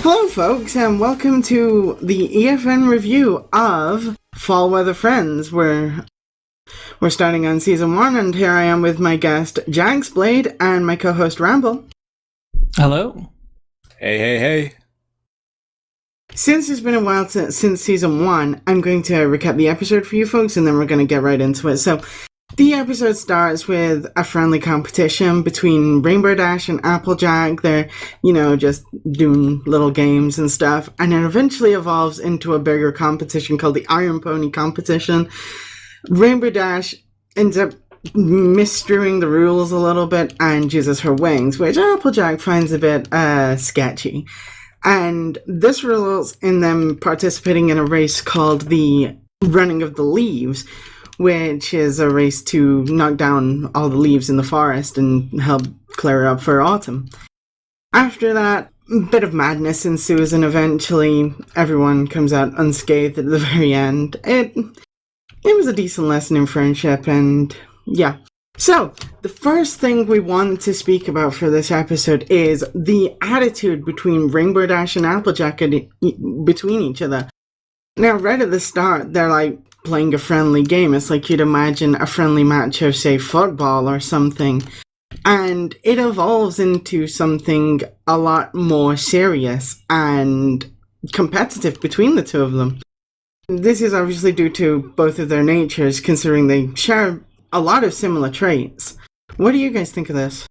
Hello folks, and welcome to the EFN review of Fall Weather Friends. We're starting on Season 1, and here I am with my guest JaxBlade and my co-host Ramble. Hello. Hey. Since it's been a while since Season 1, I'm going to recap the episode for you folks, and then we're going to get right into it. So, the episode starts with a friendly competition between Rainbow Dash and Applejack. They're, just doing little games and stuff. And it eventually evolves into a bigger competition called the Iron Pony competition. Rainbow Dash ends up misstrewing the rules a little bit and uses her wings, which Applejack finds a bit sketchy. And this results in them participating in a race called the Running of the Leaves, which is a race to knock down all the leaves in the forest and help clear up for autumn. After that, a bit of madness ensues, and eventually everyone comes out unscathed at the very end. It was a decent lesson in friendship, and yeah. So, the first thing we want to speak about for this episode is the attitude between Rainbow Dash and Applejack between each other. Now, right at the start, they're like playing a friendly game. It's like you'd imagine a friendly match of, say, football or something. And it evolves into something a lot more serious and competitive between the two of them. This is obviously due to both of their natures, considering they share a lot of similar traits. What do you guys think of this?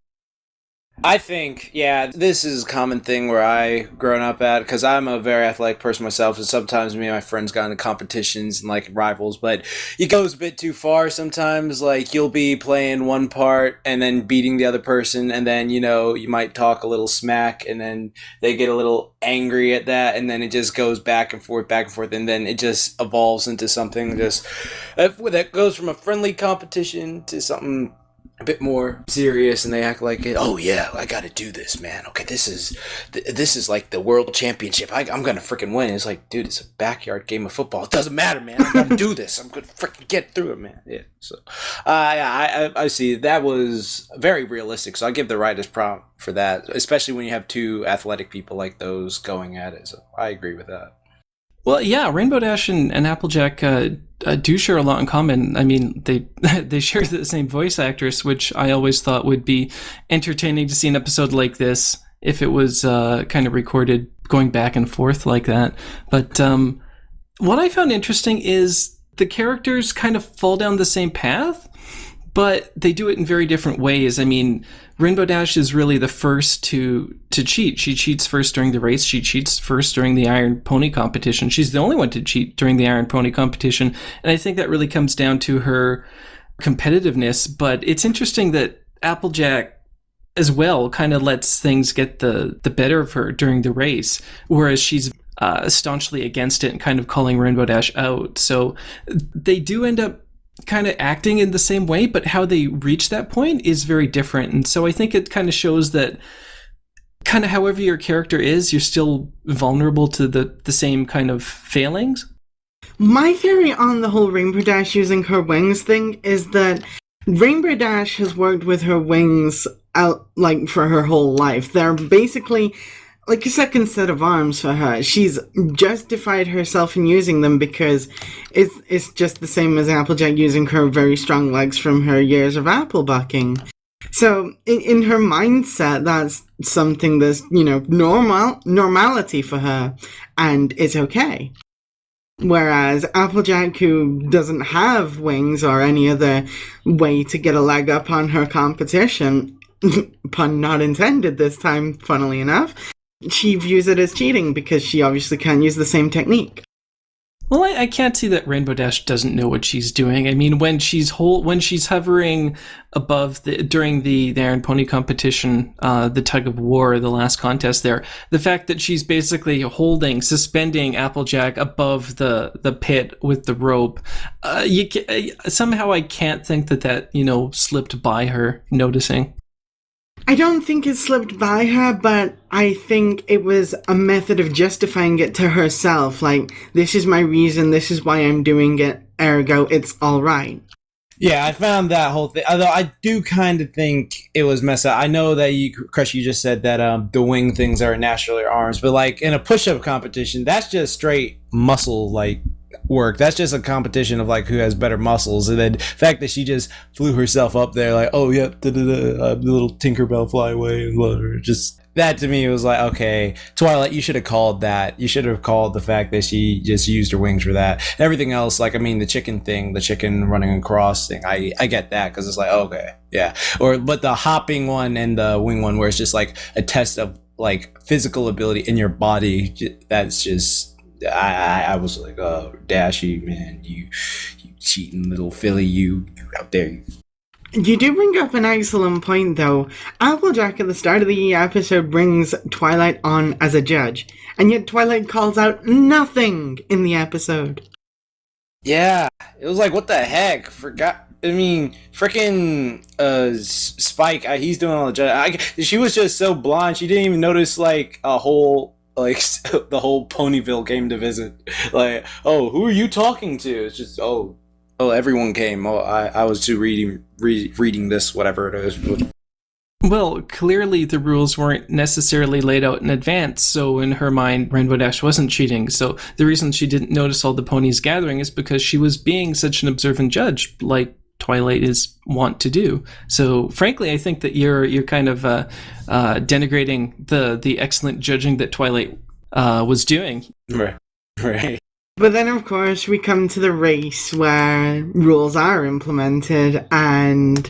I think, this is a common thing where I grown up at, because I'm a very athletic person myself, and sometimes me and my friends got into competitions and like rivals, but it goes a bit too far sometimes. Like, you'll be playing one part and then beating the other person, and then, you might talk a little smack, and then they get a little angry at that, and then it just goes back and forth, and then it just evolves into something that goes from a friendly competition to something a bit more serious, and they act like, oh yeah, I gotta do this, man. Okay, this is like the world championship. I'm gonna freaking win. It's like, dude, it's a backyard game of football. It doesn't matter, man. I'm gonna do this. I'm gonna freaking get through it, man. Yeah. So, I see that was very realistic. So I give the writers prompt for that, especially when you have two athletic people like those going at it. So I agree with that. Well, yeah, Rainbow Dash and Applejack do share a lot in common. I mean, they share the same voice actress, which I always thought would be entertaining to see an episode like this if it was kind of recorded going back and forth like that. But what I found interesting is the characters kind of fall down the same path, but they do it in very different ways. I mean, Rainbow Dash is really the first to cheat. She cheats first during the race. She cheats first during the Iron Pony competition. She's the only one to cheat during the Iron Pony competition. And I think that really comes down to her competitiveness. But it's interesting that Applejack as well kind of lets things get the better of her during the race, whereas she's staunchly against it and kind of calling Rainbow Dash out. So they do end up kind of acting in the same way, but how they reach that point is very different. And so I think it kind of shows that kind of however your character is, you're still vulnerable to the same kind of failings. My theory on the whole Rainbow Dash using her wings thing is that Rainbow Dash has worked with her wings out like for her whole life. They're basically like a second set of arms for her. She's justified herself in using them because it's just the same as Applejack using her very strong legs from her years of apple bucking. So in her mindset, that's something that's, normality for her, and it's okay. Whereas Applejack, who doesn't have wings or any other way to get a leg up on her competition, pun not intended this time, funnily enough, she views it as cheating because she obviously can't use the same technique. Well, I can't see that Rainbow Dash doesn't know what she's doing. I mean, when she's hovering above during the Iron Pony competition, the tug of war, the last contest there, the fact that she's basically suspending Applejack above the pit with the rope, somehow I can't think that slipped by her noticing. I don't think it slipped by her, but I think it was a method of justifying it to herself. Like, this is my reason, this is why I'm doing it, ergo, it's alright. Yeah, I found that whole thing. Although I do kind of think it was messed up. I know that Crush, you just said that the wing things are naturally arms, but like in a push-up competition, that's just straight muscle like work. That's just a competition of like who has better muscles. And then the fact that she just flew herself up there, like, oh yeah, the little Tinkerbell fly away and whatever. Just that to me was like, okay, Twilight, you should have called that. You should have called the fact that she just used her wings for that. Everything else, like, I mean, the chicken thing, the chicken running across thing, I get that because it's like, okay, yeah. But the hopping one and the wing one, where it's just like a test of like physical ability in your body, that's just, I was like, oh, Dashy, man, you cheating little filly, you out there. You do bring up an excellent point, though. Applejack at the start of the episode brings Twilight on as a judge, and yet Twilight calls out nothing in the episode. Yeah, it was like, what the heck? I mean, freaking Spike, he's doing all the judge. She was just so blind, she didn't even notice like a whole, like the whole Ponyville came to visit. Like, oh, who are you talking to? It's just, oh, everyone came. Oh, I was too reading this, whatever it is. Well, clearly the rules weren't necessarily laid out in advance, so in her mind, Rainbow Dash wasn't cheating. So the reason she didn't notice all the ponies gathering is because she was being such an observant judge, like Twilight is wont to do. So frankly, I think that you're kind of denigrating the excellent judging that Twilight was doing. Right. But then, of course, we come to the race where rules are implemented and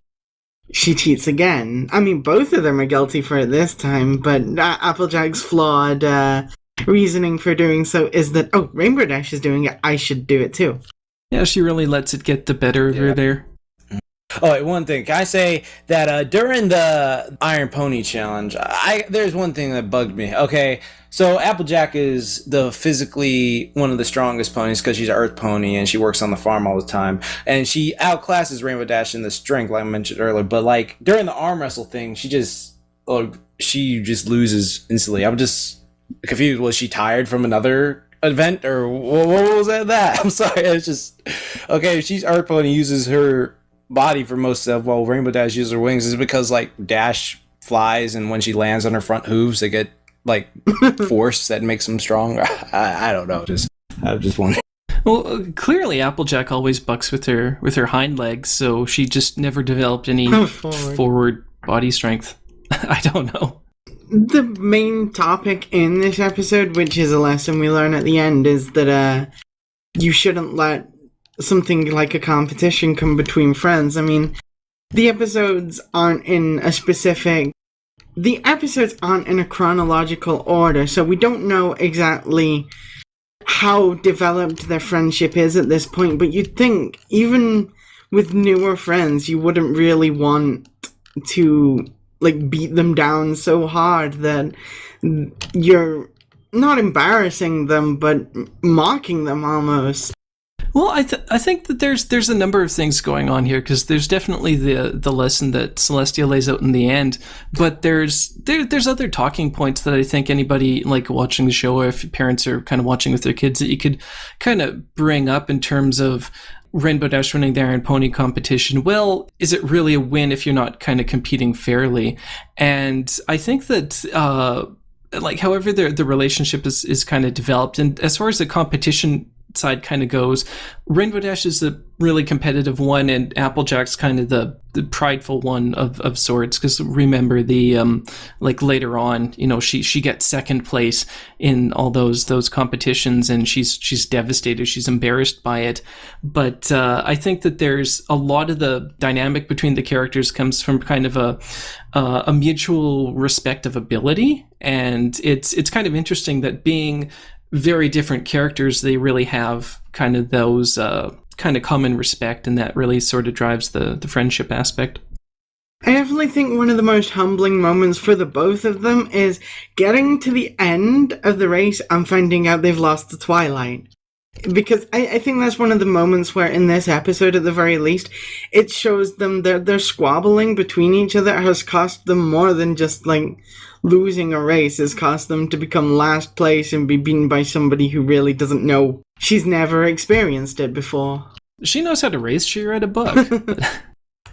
she cheats again. I mean, both of them are guilty for it this time, but Applejack's flawed reasoning for doing so is that, oh, Rainbow Dash is doing it, I should do it too. Yeah, she really lets it get the better of her there. Oh, wait, one thing. Can I say that during the Iron Pony Challenge, there's one thing that bugged me. Okay, so Applejack is physically one of the strongest ponies because she's an Earth pony and she works on the farm all the time. And she outclasses Rainbow Dash in the strength, like I mentioned earlier. But like during the arm wrestle thing, she just loses instantly. I'm just confused. Was she tired from another event or what was that? I'm sorry. It's just, okay, if she's Earth pony, uses her body for most stuff while Rainbow Dash uses her wings. Is it because like Dash flies and when she lands on her front hooves they get like force that makes them strong? I don't know, I just wondering. Well, clearly Applejack always bucks with her hind legs, so she just never developed any forward body strength. I don't know. The main topic in this episode, which is a lesson we learn at the end, is that you shouldn't let something like a competition come between friends. I mean, the episodes aren't in a chronological order, so we don't know exactly how developed their friendship is at this point, but you'd think, even with newer friends, you wouldn't really want to, like, beat them down so hard that you're not embarrassing them, but mocking them almost. Well, I think that there's a number of things going on here, because there's definitely the lesson that Celestia lays out in the end, but there's other talking points that I think anybody like watching the show, or if parents are kind of watching with their kids, that you could kind of bring up in terms of Rainbow Dash winning the Iron Pony competition. Well, is it really a win if you're not kind of competing fairly? And I think that like however the relationship is kind of developed, and as far as the competition side kind of goes, Rainbow Dash is a really competitive one, and Applejack's kind of the prideful one of sorts, because remember the like later on, you know, she gets second place in all those competitions, and she's devastated, she's embarrassed by it. But I think that there's a lot of the dynamic between the characters comes from kind of a mutual respect of ability, and it's kind of interesting that being very different characters, they really have kind of those kind of common respect, and that really sort of drives the friendship aspect. I definitely think one of the most humbling moments for the both of them is getting to the end of the race and finding out they've lost to Twilight. Because I think that's one of the moments where, in this episode at the very least, it shows them that their squabbling between each other has cost them more than just, like, losing a race. It's cost them to become last place and be beaten by somebody who really doesn't know. She's never experienced it before. She knows how to race. She read a book.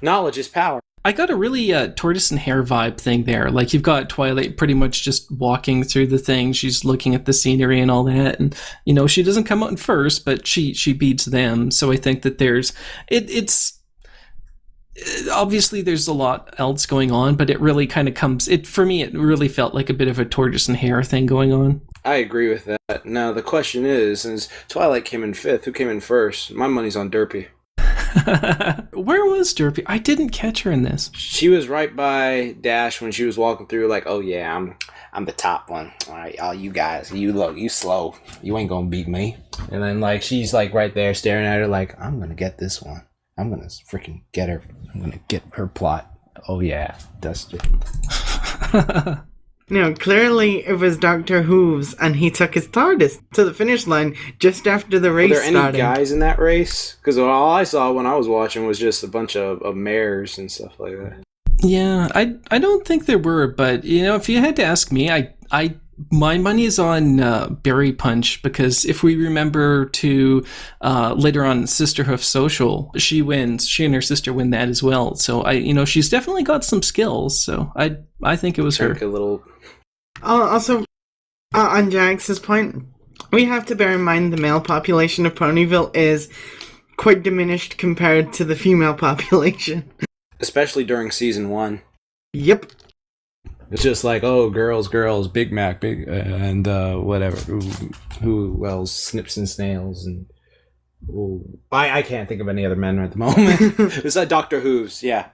Knowledge is power. I got a really tortoise and hare vibe thing there. Like, you've got Twilight pretty much just walking through the thing. She's looking at the scenery and all that. And, she doesn't come out in first, but she beats them. So I think that obviously there's a lot else going on, but it really kind of for me, it really felt like a bit of a tortoise and hare thing going on. I agree with that. Now, the question is, since Twilight came in 5th, who came in first? My money's on Derpy. Where was Derpy? I didn't catch her in this. She was right by Dash when she was walking through, like, oh yeah, I'm the top one. All right, all you guys, you slow. You ain't gonna beat me. And then, like, she's, like, right there staring at her like, I'm gonna get this one. I'm gonna freaking get her. I'm gonna get her plot. Oh yeah, Dustin. Clearly it was Dr. Hooves, and he took his TARDIS to the finish line just after the race started. Were there any guys in that race? Because all I saw when I was watching was just a bunch of mares and stuff like that. Yeah, I don't think there were, but, if you had to ask me, my money is on Berry Punch, because if we remember to later on Sisterhoof Social, she wins. She and her sister win that as well. So she's definitely got some skills. So I think it was her. A little. Also, on Jax's point, we have to bear in mind the male population of Ponyville is quite diminished compared to the female population, especially during season 1. Yep. It's just like, oh, girls, Big Mac, and whatever. Who else? Snips and Snails, and I can't think of any other men at the moment. It's like Dr. Hooves, yeah.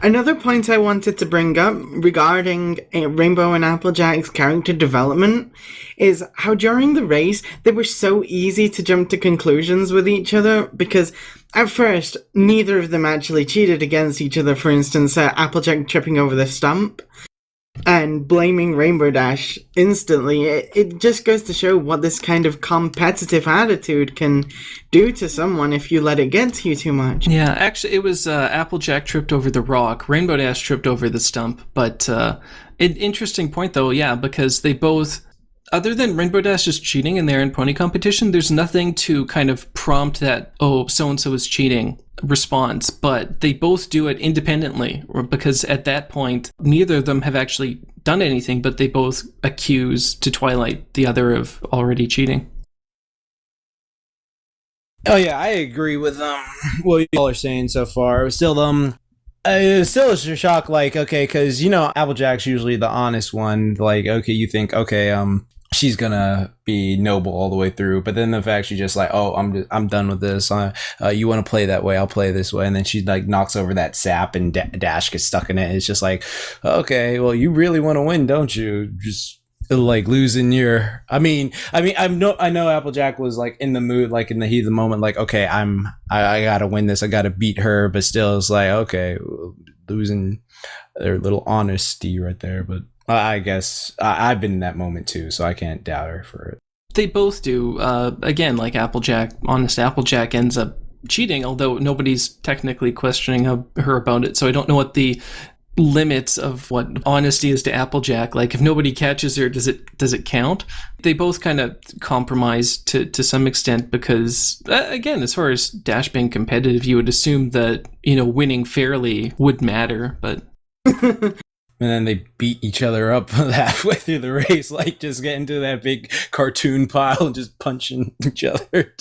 Another point I wanted to bring up regarding Rainbow and Applejack's character development is how during the race they were so easy to jump to conclusions with each other, because at first neither of them actually cheated against each other. For instance, Applejack tripping over the stump and blaming Rainbow Dash instantly. It just goes to show what this kind of competitive attitude can do to someone if you let it get to you too much. Yeah, actually, it was Applejack tripped over the rock, Rainbow Dash tripped over the stump. But an interesting point, though, yeah, because they both, other than Rainbow Dash just cheating in their in pony competition, there's nothing to kind of prompt that, oh, so-and-so is cheating response, but they both do it independently, because at that point neither of them have actually done anything, but they both accuse to Twilight the other of already cheating. Oh yeah, I agree with what you all are saying so far. It was still it's still a shock, like, okay, because Applejack's usually the honest one, like, okay, you think, okay, she's gonna be noble all the way through, but then the fact she's just like, oh, I'm done with this. You want to play that way, I'll play this way, and then she like knocks over that sap, and Dash gets stuck in it. It's just like, okay, well, you really want to win, don't you? Just like losing your. I know Applejack was like in the mood, like in the heat of the moment, like, okay, I gotta win this, I gotta beat her, but still, it's like, okay, losing their little honesty right there, but. I guess I've been in that moment too, so I can't doubt her for it. They both do. Again, like Applejack, honest Applejack ends up cheating, although nobody's technically questioning her about it, so I don't know what the limits of what honesty is to Applejack. Like, if nobody catches her, does it count? They both kind of compromise to some extent, because, again, as far as Dash being competitive, you would assume that, winning fairly would matter, but... And then they beat each other up halfway through the race, like just get into that big cartoon pile and just punching each other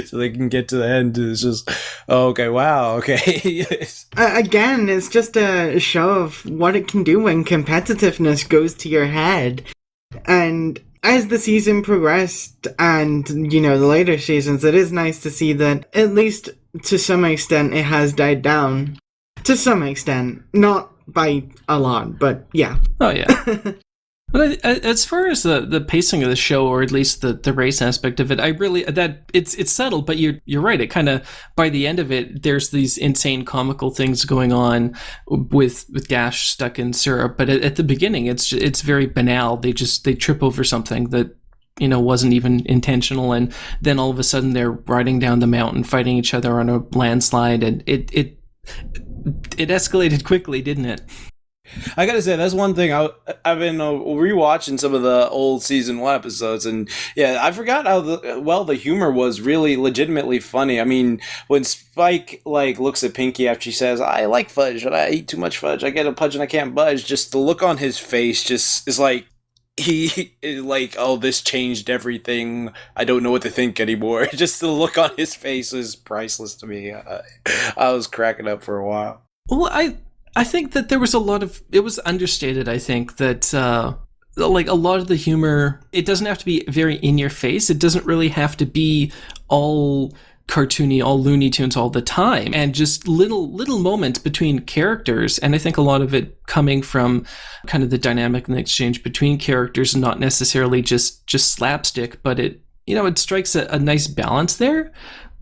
so they can get to the end. It's just, oh, okay, wow, okay. Again, it's just a show of what it can do when competitiveness goes to your head. And as the season progressed and, the later seasons, it is nice to see that, at least to some extent, it has died down. To some extent. Not by a lot, but yeah. Oh yeah. But as far as the pacing of the show, or at least the race aspect of it, I really it's subtle, but you're right. It kind of, by the end of it, there's these insane comical things going on with Dash stuck in syrup. But at the beginning, it's very banal. They trip over something that wasn't even intentional, and then all of a sudden they're riding down the mountain, fighting each other on a landslide, and it escalated quickly, didn't it? I gotta say, that's one thing I've been rewatching some of the old season 1 episodes, and yeah, I forgot how the humor was really legitimately funny. I mean, when Spike like looks at Pinky after she says, "I like fudge, but I eat too much fudge. I get a pudge and I can't budge." Just the look on his face just is like he is like, "Oh, this changed everything. I don't know what to think anymore." Just the look on his face is priceless to me. I was cracking up for a while. Well, I think that there was a lot of, it was understated. I think that like a lot of the humor, it doesn't have to be very in your face. It doesn't really have to be all cartoony, all Looney Tunes all the time, and just little moments between characters. And I think a lot of it coming from kind of the dynamic and the exchange between characters, and not necessarily just slapstick, but it, you know, it strikes a nice balance there.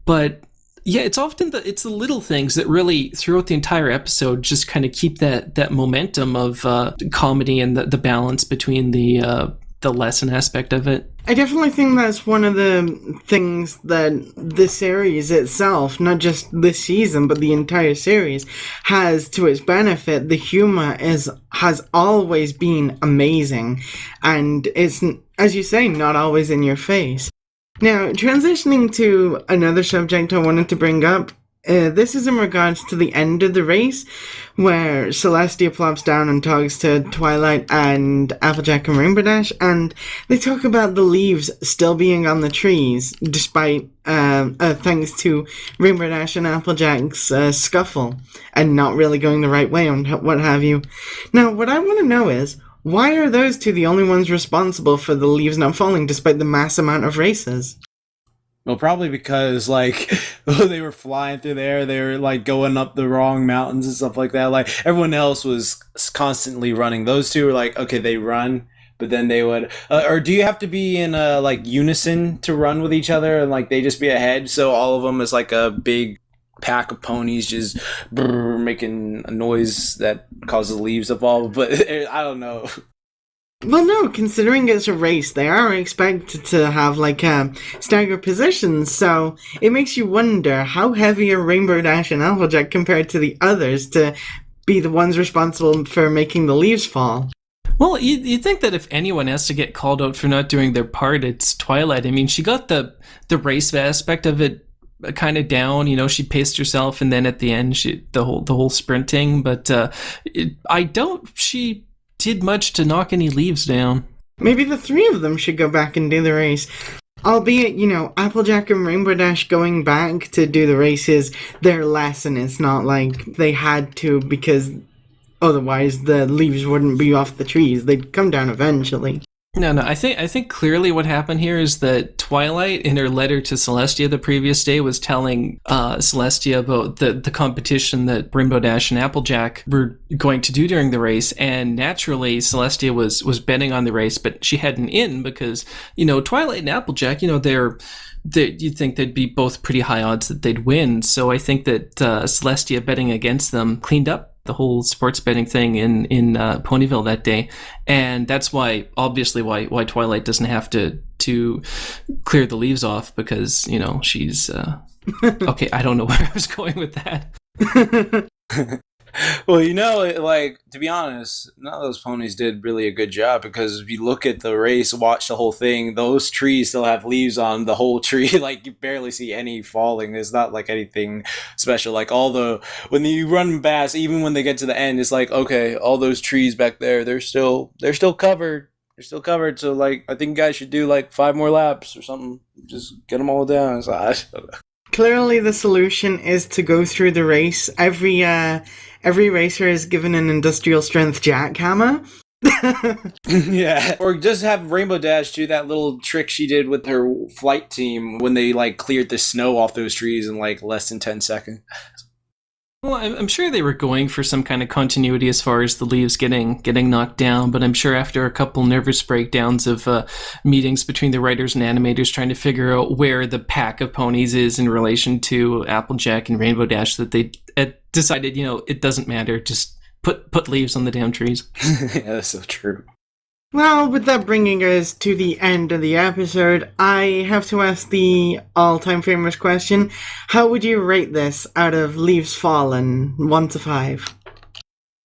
But yeah, it's often the little things that really throughout the entire episode just kind of keep that momentum of comedy and the balance between the lesson aspect of it. I definitely think that's one of the things that the series itself, not just this season, but the entire series, has to its benefit. The humor has always been amazing, and it's, as you say, not always in your face. Now, transitioning to another subject I wanted to bring up, this is in regards to the end of the race, where Celestia plops down and talks to Twilight and Applejack and Rainbow Dash, and they talk about the leaves still being on the trees, despite, thanks to Rainbow Dash and Applejack's scuffle, and not really going the right way and what have you. Now, what I want to know is, why are those two the only ones responsible for the leaves not falling despite the mass amount of races? Well, probably because, like, they were flying through the air, they were, like, going up the wrong mountains and stuff like that. Like, everyone else was constantly running. Those two were like, okay, they run, but then they would... or do you have to be in, like, unison to run with each other, and, like, they just be ahead, so all of them is, like, a big pack of ponies just making a noise that causes the leaves to fall? But I don't know. Well, no, considering it's a race, they are expected to have, like, staggered positions, so it makes you wonder how heavy are Rainbow Dash and Applejack compared to the others to be the ones responsible for making the leaves fall. Well, you'd think that if anyone has to get called out for not doing their part, it's Twilight. I mean, she got the race aspect of it kind of down, you know, she paced herself, and then at the end, the whole sprinting, but I doubt she did much to knock any leaves down. Maybe the three of them should go back and do the race. Albeit, you know, Applejack and Rainbow Dash going back to do the race is their lesson. It's not like they had to, because otherwise the leaves wouldn't be off the trees. They'd come down eventually. No, I think clearly what happened here is that Twilight, in her letter to Celestia the previous day, was telling Celestia about the competition that Rainbow Dash and Applejack were going to do during the race, and naturally Celestia was betting on the race, but she had an in because, you know, Twilight and Applejack, you know, you'd think they'd be both pretty high odds that they'd win. So I think that Celestia betting against them cleaned up the whole sports betting thing in Ponyville that day, and that's why Twilight doesn't have to clear the leaves off, because, you know, she's okay. I don't know where I was going with that. Well, you know, like, to be honest, none of those ponies did really a good job, because if you look at the race, watch the whole thing, those trees still have leaves on the whole tree. Like, you barely see any falling. It's not like anything special. Like, when you run past, even when they get to the end, it's like, okay, all those trees back there, they're still covered. They're still covered. So, like, I think you guys should do like 5 more laps or something. Just get them all down. So, I don't know. Clearly the solution is to go through the race. Every racer is given an industrial strength jackhammer. Yeah. Or just have Rainbow Dash do that little trick she did with her flight team when they, like, cleared the snow off those trees in, like, less than 10 seconds. Well, I'm sure they were going for some kind of continuity as far as the leaves getting knocked down, but I'm sure after a couple nervous breakdowns of meetings between the writers and animators trying to figure out where the pack of ponies is in relation to Applejack and Rainbow Dash, that they decided, you know, it doesn't matter, just put leaves on the damn trees. Yeah, that's so true. Well, with that bringing us to the end of the episode, I have to ask the all-time famous question. How would you rate this out of Leaves Fallen, 1 to 5?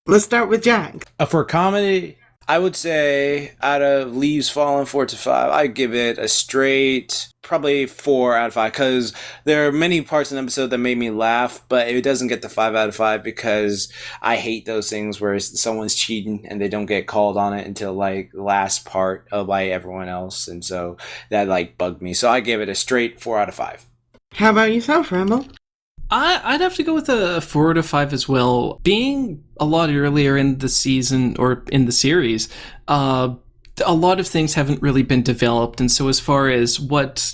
Let's start with Jack. For comedy, I would say out of Leaves Falling 4 to 5, I'd give it a straight probably 4 out of 5 because there are many parts in the episode that made me laugh, but it doesn't get the 5 out of 5 because I hate those things where someone's cheating and they don't get called on it until like the last part of like everyone else, and so that like bugged me. So I give it a straight 4 out of 5. How about yourself, Ramble? I'd have to go with a 4 to 5 as well. Being a lot earlier in the season or in the series, a lot of things haven't really been developed. And so as far as what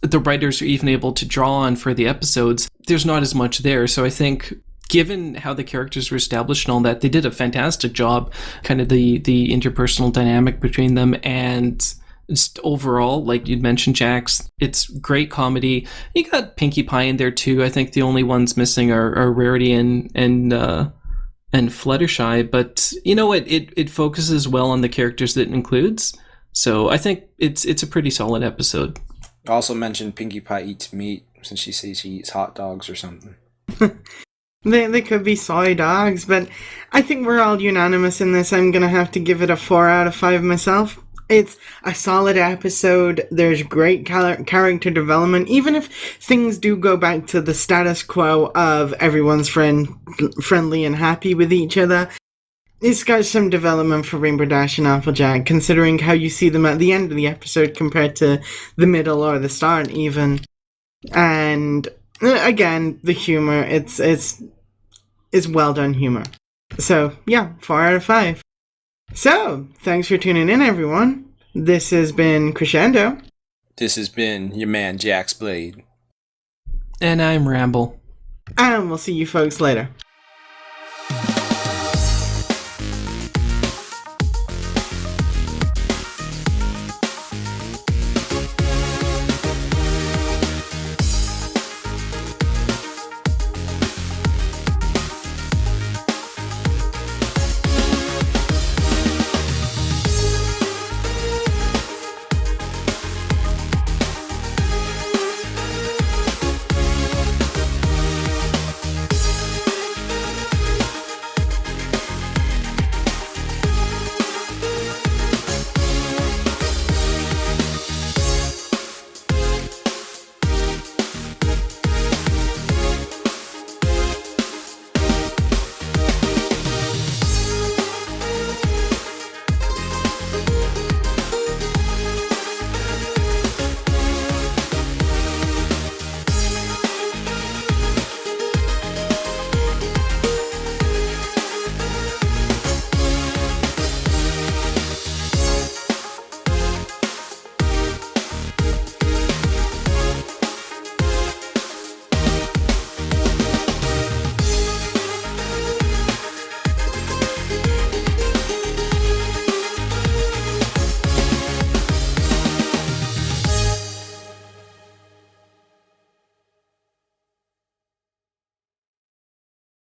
the writers are even able to draw on for the episodes, there's not as much there. So I think given how the characters were established and all that, they did a fantastic job, kind of the interpersonal dynamic between them, and just overall, like you'd mentioned, Jax, it's great comedy. You got Pinkie Pie in there too. I think the only ones missing are Rarity and Fluttershy. But you know what? It focuses well on the characters that it includes. So I think it's a pretty solid episode. Also mentioned Pinkie Pie eats meat since she says she eats hot dogs or something. They could be soy dogs, but I think we're all unanimous in this. I'm going to have to give it a 4 out of 5 myself. It's a solid episode. There's great character development, even if things do go back to the status quo of everyone's friendly and happy with each other. It's got some development for Rainbow Dash and Applejack, considering how you see them at the end of the episode compared to the middle or the start even. And again, the humor, it's well done humor. So yeah, 4 out of 5. So, thanks for tuning in, everyone. This has been Crescendo. This has been your man, JaxBlade. And I'm Ramble. And we'll see you folks later.